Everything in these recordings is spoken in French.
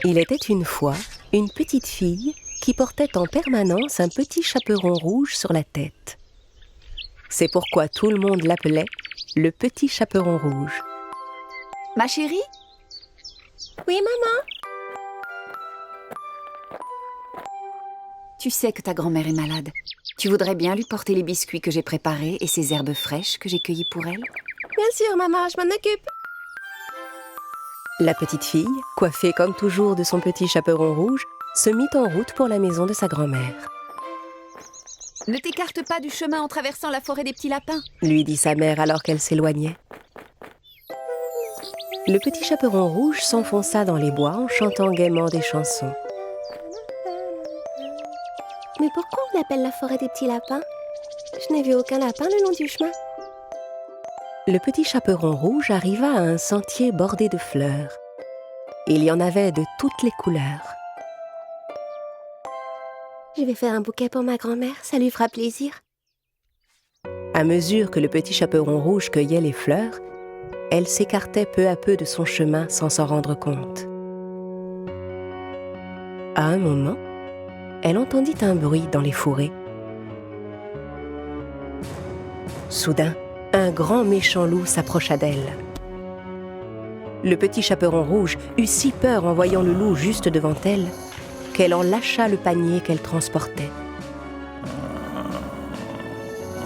Il était une fois une petite fille qui portait en permanence un petit chaperon rouge sur la tête. C'est pourquoi tout le monde l'appelait le petit chaperon rouge. Ma chérie? Oui, maman? Tu sais que ta grand-mère est malade. Tu voudrais bien lui porter les biscuits que j'ai préparés et ces herbes fraîches que j'ai cueillies pour elle? Bien sûr, maman, je m'en occupe. La petite fille, coiffée comme toujours de son petit chaperon rouge, se mit en route pour la maison de sa grand-mère. Ne t'écarte pas du chemin en traversant la forêt des petits lapins, Lui dit sa mère alors qu'elle s'éloignait. Le petit chaperon rouge s'enfonça dans les bois en chantant gaiement des chansons. Mais pourquoi on l'appelle la forêt des petits lapins? Je n'ai vu aucun lapin le long du chemin. Le petit chaperon rouge arriva à un sentier bordé de fleurs. Il y en avait de toutes les couleurs. Je vais faire un bouquet pour ma grand-mère, ça lui fera plaisir. À mesure que le petit chaperon rouge cueillait les fleurs, elle s'écartait peu à peu de son chemin sans s'en rendre compte. À un moment, elle entendit un bruit dans les fourrés. Soudain, un grand méchant loup s'approcha d'elle. Le petit chaperon rouge eut si peur en voyant le loup juste devant elle qu'elle en lâcha le panier qu'elle transportait.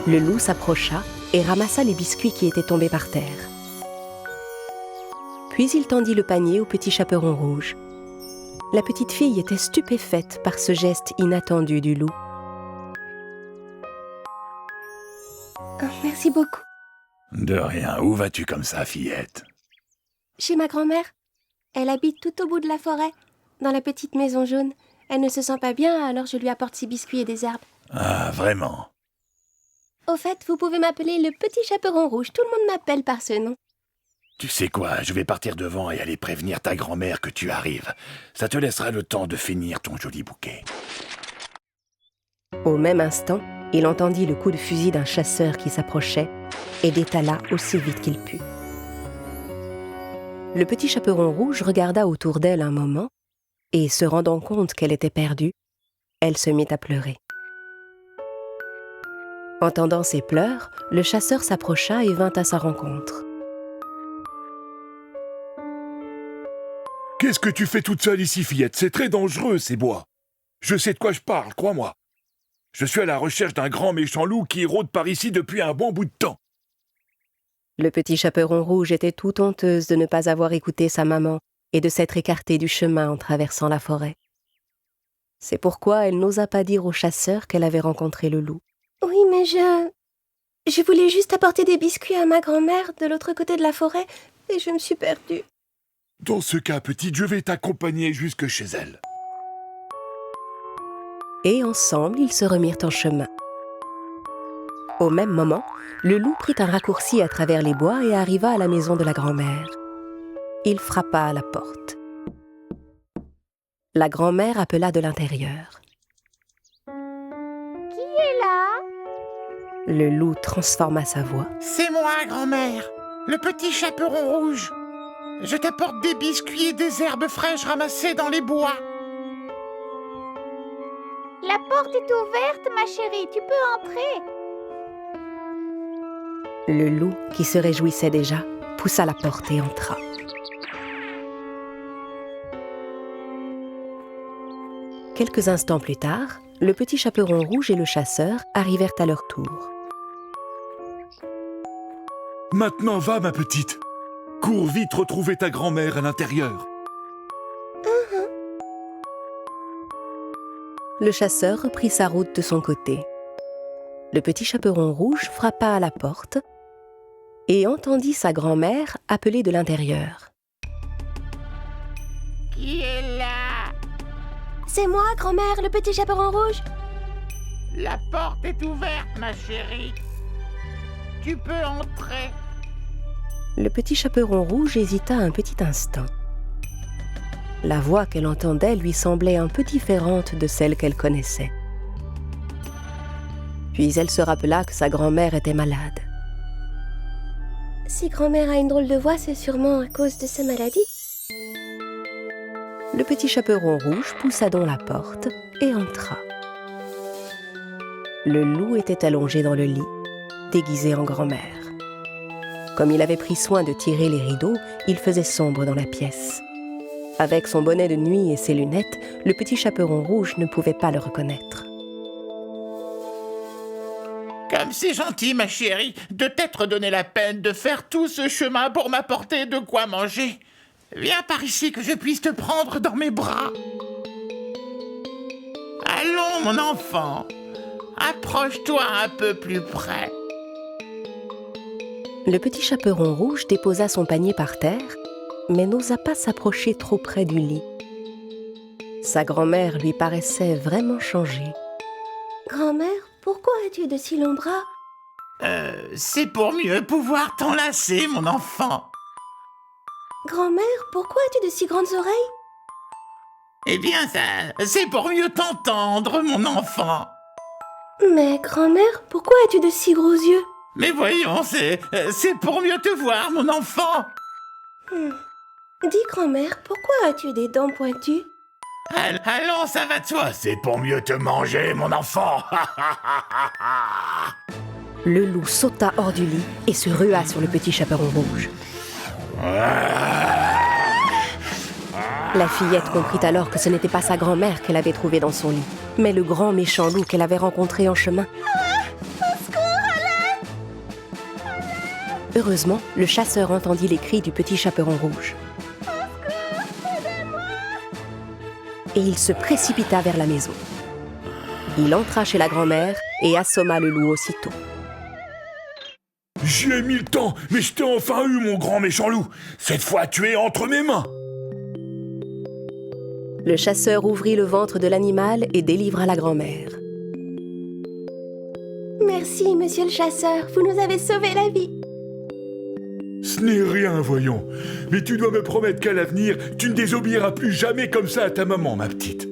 Le loup s'approcha et ramassa les biscuits qui étaient tombés par terre. Puis il tendit le panier au petit chaperon rouge. La petite fille était stupéfaite par ce geste inattendu du loup. Oh, merci beaucoup. De rien, où vas-tu comme ça, fillette? Chez ma grand-mère. Elle habite tout au bout de la forêt, dans la petite maison jaune. Elle ne se sent pas bien, alors je lui apporte ses biscuits et des herbes. Ah, vraiment? Au fait, vous pouvez m'appeler le petit chaperon rouge. Tout le monde m'appelle par ce nom. Tu sais quoi, je vais partir devant et aller prévenir ta grand-mère que tu arrives. Ça te laissera le temps de finir ton joli bouquet. Au même instant, il entendit le coup de fusil d'un chasseur qui s'approchait et détala aussi vite qu'il put. Le petit chaperon rouge regarda autour d'elle un moment et, se rendant compte qu'elle était perdue, elle se mit à pleurer. Entendant ses pleurs, le chasseur s'approcha et vint à sa rencontre. « Qu'est-ce que tu fais toute seule ici, fillette? C'est très dangereux, ces bois. Je sais de quoi je parle, crois-moi. Je suis à la recherche d'un grand méchant loup qui rôde par ici depuis un bon bout de temps. » Le petit chaperon rouge était tout honteuse de ne pas avoir écouté sa maman et de s'être écartée du chemin en traversant la forêt. C'est pourquoi elle n'osa pas dire au chasseur qu'elle avait rencontré le loup. Oui, mais je voulais juste apporter des biscuits à ma grand-mère de l'autre côté de la forêt et je me suis perdue. Dans ce cas, petite, je vais t'accompagner jusque chez elle. Et ensemble, ils se remirent en chemin. Au même moment, le loup prit un raccourci à travers les bois et arriva à la maison de la grand-mère. Il frappa à la porte. La grand-mère appela de l'intérieur. Qui est là? Le loup transforma sa voix. C'est moi, grand-mère, le petit chaperon rouge. Je t'apporte des biscuits et des herbes fraîches ramassées dans les bois. La porte est ouverte, ma chérie, tu peux entrer. Le loup, qui se réjouissait déjà, poussa la porte et entra. Quelques instants plus tard, le petit chaperon rouge et le chasseur arrivèrent à leur tour. « Maintenant, va, ma petite. Cours vite retrouver ta grand-mère à l'intérieur. » Le chasseur reprit sa route de son côté. Le petit chaperon rouge frappa à la porte et entendit sa grand-mère appeler de l'intérieur. Qui est là? C'est moi, grand-mère, le petit chaperon rouge. La porte est ouverte, ma chérie. Tu peux entrer. Le petit chaperon rouge hésita un petit instant. La voix qu'elle entendait lui semblait un peu différente de celle qu'elle connaissait. Puis elle se rappela que sa grand-mère était malade. Si grand-mère a une drôle de voix, c'est sûrement à cause de sa maladie. le petit chaperon rouge poussa donc la porte et entra. Le loup était allongé dans le lit, déguisé en grand-mère. Comme il avait pris soin de tirer les rideaux, il faisait sombre dans la pièce. Avec son bonnet de nuit et ses lunettes, le petit chaperon rouge ne pouvait pas le reconnaître. Comme c'est gentil, ma chérie, de t'être donné la peine de faire tout ce chemin pour m'apporter de quoi manger. Viens par ici que je puisse te prendre dans mes bras. Allons, mon enfant, approche-toi un peu plus près. Le petit chaperon rouge déposa son panier par terre, mais n'osa pas s'approcher trop près du lit. Sa grand-mère lui paraissait vraiment changée. Grand-mère, pourquoi as-tu de si longs bras? C'est pour mieux pouvoir t'enlacer, mon enfant. Grand-mère, pourquoi as-tu de si grandes oreilles? Eh bien, c'est pour mieux t'entendre, mon enfant. Mais grand-mère, pourquoi as-tu de si gros yeux? Mais voyons, c'est pour mieux te voir, mon enfant. Dis grand-mère, pourquoi as-tu des dents pointues? Allons, ça va de soi, c'est pour mieux te manger, mon enfant. Le loup sauta hors du lit et se rua sur le petit chaperon rouge. La fillette comprit alors que ce n'était pas sa grand-mère qu'elle avait trouvée dans son lit, mais le grand méchant loup qu'elle avait rencontré en chemin. Heureusement, le chasseur entendit les cris du petit chaperon rouge. Et il se précipita vers la maison. Il entra chez la grand-mère et assomma le loup aussitôt. J'y ai mis le temps, mais je t'ai enfin eu, mon grand méchant loup. Cette fois, tu es entre mes mains. Le chasseur ouvrit le ventre de l'animal et délivra la grand-mère. Merci, monsieur le chasseur, vous nous avez sauvé la vie. Ce n'est rien, voyons. Mais tu dois me promettre qu'à l'avenir, tu ne désobéiras plus jamais comme ça à ta maman, ma petite.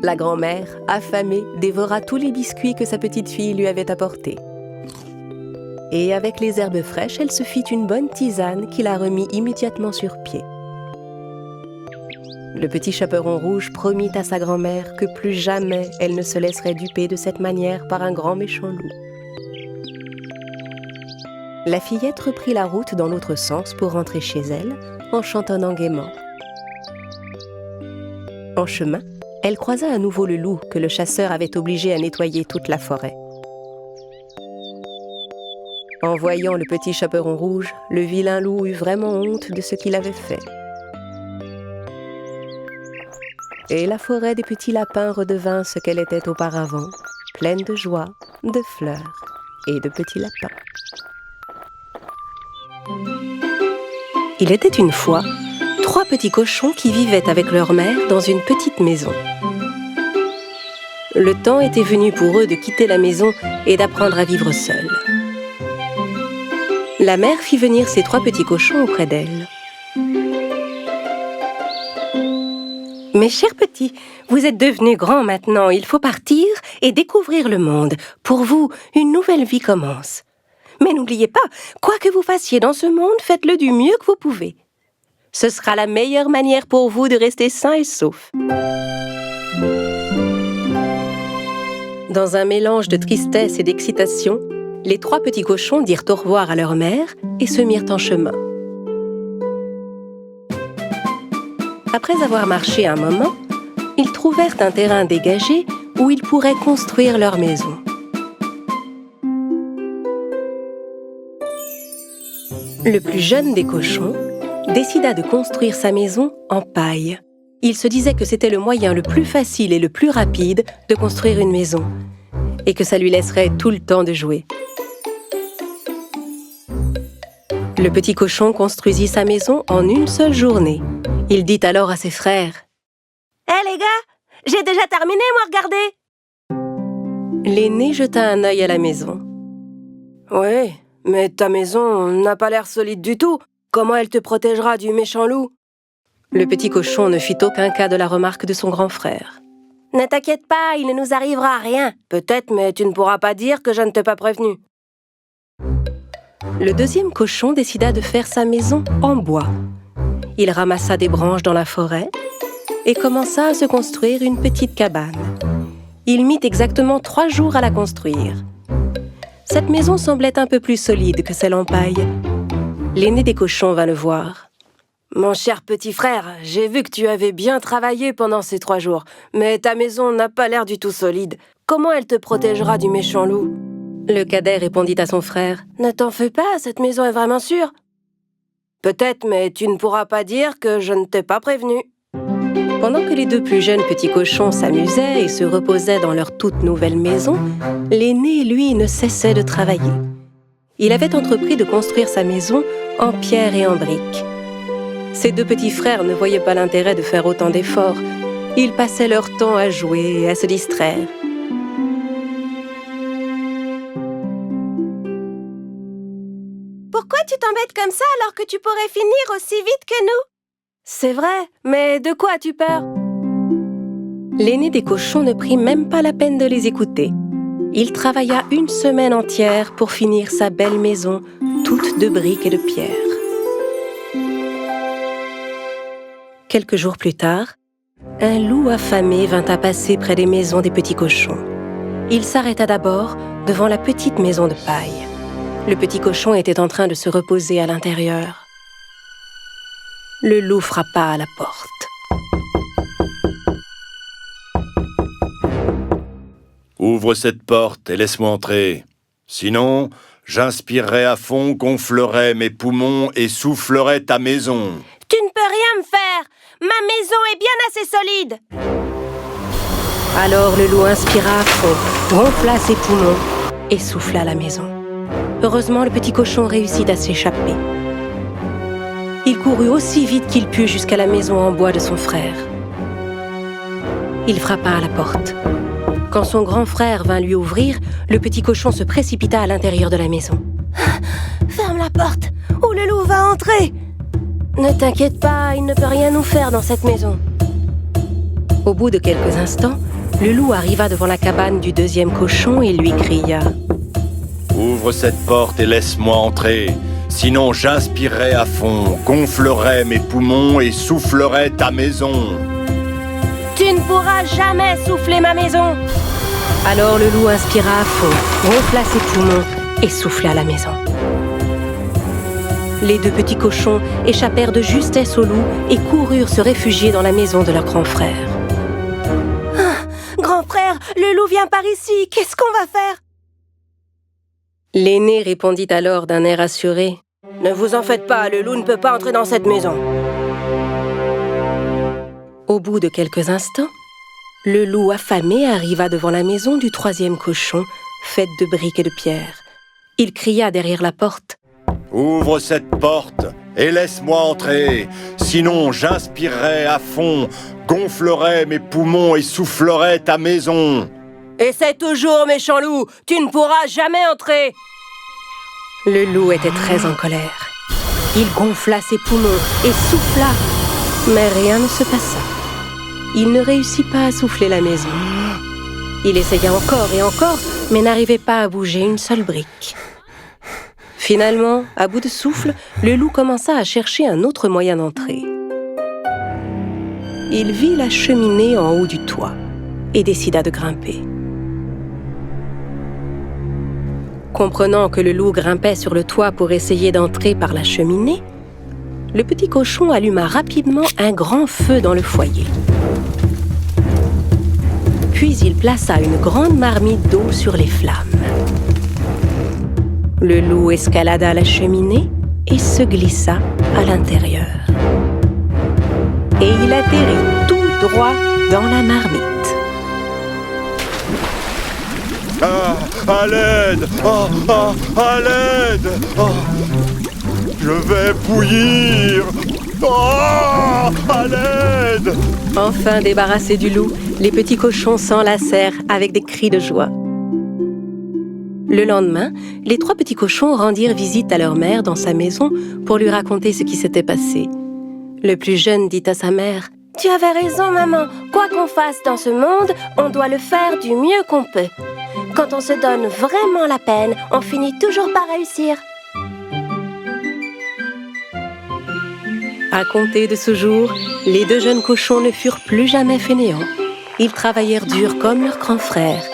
La grand-mère, affamée, dévora tous les biscuits que sa petite fille lui avait apportés. Et avec les herbes fraîches, elle se fit une bonne tisane qui la remit immédiatement sur pied. Le petit chaperon rouge promit à sa grand-mère que plus jamais elle ne se laisserait duper de cette manière par un grand méchant loup. La fillette reprit la route dans l'autre sens pour rentrer chez elle, en chantonnant gaiement. En chemin, elle croisa à nouveau le loup que le chasseur avait obligé à nettoyer toute la forêt. En voyant le petit chaperon rouge, le vilain loup eut vraiment honte de ce qu'il avait fait. Et la forêt des petits lapins redevint ce qu'elle était auparavant, pleine de joie, de fleurs et de petits lapins. Il était une fois 3 petits cochons qui vivaient avec leur mère dans une petite maison. Le temps était venu pour eux de quitter la maison et d'apprendre à vivre seuls. La mère fit venir ses 3 petits cochons auprès d'elle. Mes chers petits, vous êtes devenus grands maintenant, il faut partir et découvrir le monde. Pour vous, une nouvelle vie commence. Mais n'oubliez pas, quoi que vous fassiez dans ce monde, faites-le du mieux que vous pouvez. Ce sera la meilleure manière pour vous de rester sains et saufs. Dans un mélange de tristesse et d'excitation, les 3 petits cochons dirent au revoir à leur mère et se mirent en chemin. Après avoir marché un moment, ils trouvèrent un terrain dégagé où ils pourraient construire leur maison. Le plus jeune des cochons décida de construire sa maison en paille. Il se disait que c'était le moyen le plus facile et le plus rapide de construire une maison, et que ça lui laisserait tout le temps de jouer. Le petit cochon construisit sa maison en une seule journée. Il dit alors à ses frères: « Hé les gars, j'ai déjà terminé, moi, regardez !» L'aîné jeta un œil à la maison. « Oui, mais ta maison n'a pas l'air solide du tout. Comment elle te protégera du méchant loup ?» Le petit cochon ne fit aucun cas de la remarque de son grand frère. « Ne t'inquiète pas, il ne nous arrivera rien. Peut-être, mais tu ne pourras pas dire que je ne t'ai pas prévenu. » Le deuxième cochon décida de faire sa maison en bois. Il ramassa des branches dans la forêt et commença à se construire une petite cabane. Il mit exactement 3 jours à la construire. Cette maison semblait un peu plus solide que celle en paille. L'aîné des cochons vint le voir. « Mon cher petit frère, j'ai vu que tu avais bien travaillé pendant ces 3 jours, mais ta maison n'a pas l'air du tout solide. Comment elle te protégera du méchant loup ?» Le cadet répondit à son frère. « Ne t'en fais pas, cette maison est vraiment sûre. »« Peut-être, mais tu ne pourras pas dire que je ne t'ai pas prévenu. » Pendant que les 2 plus jeunes petits cochons s'amusaient et se reposaient dans leur toute nouvelle maison, l'aîné, lui, ne cessait de travailler. Il avait entrepris de construire sa maison en pierre et en briques. Ses 2 petits frères ne voyaient pas l'intérêt de faire autant d'efforts. Ils passaient leur temps à jouer et à se distraire. Pourquoi tu t'embêtes comme ça alors que tu pourrais finir aussi vite que nous? C'est vrai, mais de quoi as-tu peur? L'aîné des cochons ne prit même pas la peine de les écouter. Il travailla 1 semaine entière pour finir sa belle maison, toute de briques et de pierre. Quelques jours plus tard, un loup affamé vint à passer près des maisons des petits cochons. Il s'arrêta d'abord devant la petite maison de paille. Le petit cochon était en train de se reposer à l'intérieur. Le loup frappa à la porte. « Ouvre cette porte et laisse-moi entrer. Sinon, j'inspirerai à fond, gonflerai mes poumons et soufflerai ta maison. » « Tu ne peux rien me faire! Ma maison est bien assez solide! » Alors le loup inspira à fond, gonfla ses poumons et souffla la maison. Heureusement, le petit cochon réussit à s'échapper. Il courut aussi vite qu'il put jusqu'à la maison en bois de son frère. Il frappa à la porte. Quand son grand frère vint lui ouvrir, le petit cochon se précipita à l'intérieur de la maison. « Ferme la porte, ou le loup va entrer !»« Ne t'inquiète pas, il ne peut rien nous faire dans cette maison. » Au bout de quelques instants, le loup arriva devant la cabane du deuxième cochon et lui cria « Ouvre cette porte et laisse-moi entrer. Sinon, j'inspirerai à fond, gonflerai mes poumons et soufflerai ta maison. » « Tu ne pourras jamais souffler ma maison !» Alors le loup inspira à fond, gonfla ses poumons et souffla la maison. Les 2 petits cochons échappèrent de justesse au loup et coururent se réfugier dans la maison de leur grand frère. « Grand frère, le loup vient par ici, qu'est-ce qu'on va faire ?» L'aîné répondit alors d'un air assuré. « Ne vous en faites pas, le loup ne peut pas entrer dans cette maison. » Au bout de quelques instants, le loup affamé arriva devant la maison du 3e cochon, faite de briques et de pierre. Il cria derrière la porte. « Ouvre cette porte et laisse-moi entrer. Sinon, j'inspirerai à fond, gonflerai mes poumons et soufflerai ta maison. »« Essaie toujours, méchant loup, tu ne pourras jamais entrer !» Le loup était très en colère. Il gonfla ses poumons et souffla, mais rien ne se passa. Il ne réussit pas à souffler la maison. Il essaya encore et encore, mais n'arrivait pas à bouger une seule brique. Finalement, à bout de souffle, le loup commença à chercher un autre moyen d'entrer. Il vit la cheminée en haut du toit et décida de grimper. Comprenant que le loup grimpait sur le toit pour essayer d'entrer par la cheminée, le petit cochon alluma rapidement un grand feu dans le foyer. Puis il plaça une grande marmite d'eau sur les flammes. Le loup escalada la cheminée et se glissa à l'intérieur. Et il atterrit tout droit dans la marmite. Ah, à l'aide! À l'aide! Je vais bouillir! À l'aide! Enfin débarrassés du loup, les petits cochons s'enlacèrent avec des cris de joie. Le lendemain, les 3 petits cochons rendirent visite à leur mère dans sa maison pour lui raconter ce qui s'était passé. Le plus jeune dit à sa mère « Tu avais raison, maman. Quoi qu'on fasse dans ce monde, on doit le faire du mieux qu'on peut. Quand on se donne vraiment la peine, on finit toujours par réussir. » À compter de ce jour, les deux jeunes cochons ne furent plus jamais fainéants. Ils travaillèrent dur comme leurs grands frères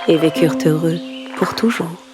et vécurent heureux pour toujours.